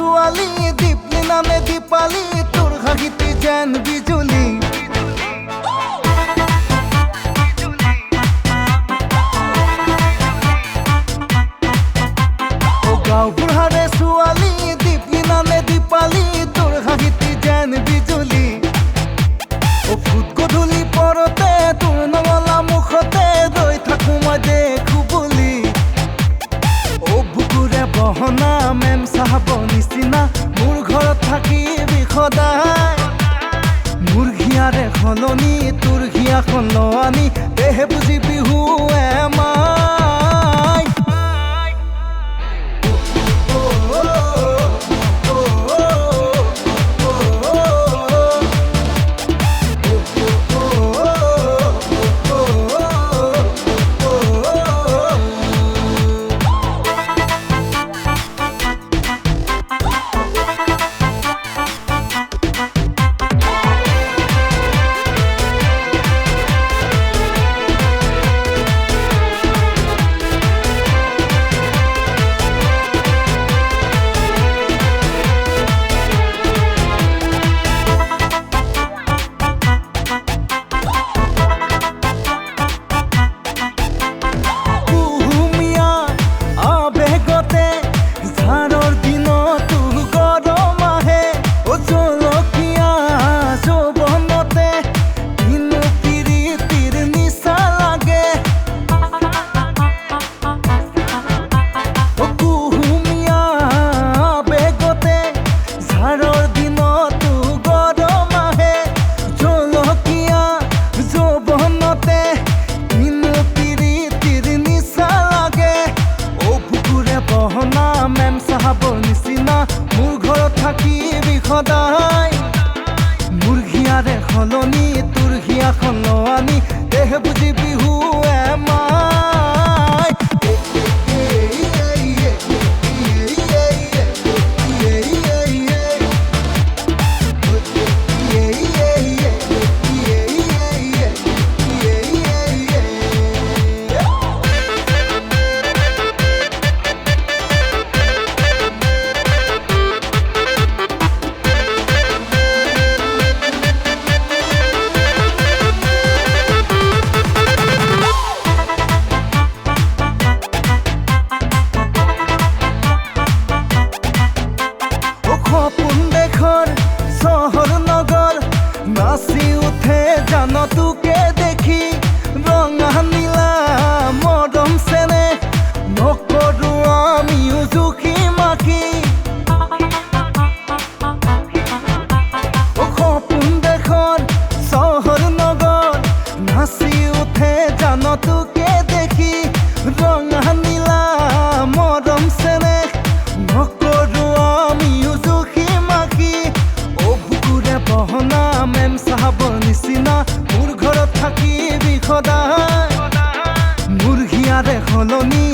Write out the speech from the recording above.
ছোৱালী দীপলি নামে দীপালী তোৰ হাঁহিতে যেন বিজুলী গাঁও বুঢ়াৰে ছোৱালী দীপলি নামে দীপালী তোৰ হাঁহিতে যেন বিজুলী ফুট গধূলি পৰতে তোৰ নঙলা মুখতে ৰৈ থাকো মই দেখো বুলি বুকুৰে বহনা মেম চাহাব নিচিনা মোৰ ঘৰত থাকিবি সদায় মোৰ ঘিয়াৰে সলনি তোৰ ঘিয়াখন আনি তেহে বুজি বিহু এমাই মেম চাহাবৰ নিচিনা মোৰ ঘৰত থাকিবি সদায় মোৰ ঘিয়াৰে সলনি তোৰ ঘিয়াখন আনি দেহে বুজি বিহু এমাই চহৰ নগৰ নাচি উঠে জান তোকে দেখি ৰঙা নীলা মৰম চেনে নকৰো আমিও জুখি মাখি সপোন দেশৰ চহৰ নগৰ নাচি উঠে জান তোকে দেখি ৰঙা নীলা মৰম চেনে নকৰো আমিও জুখি মাখি বহনা মেম চাহাবৰ নিচিনা মোৰ ঘৰত থাকিবি সদায় মোৰ ঘিয়াৰে সলনি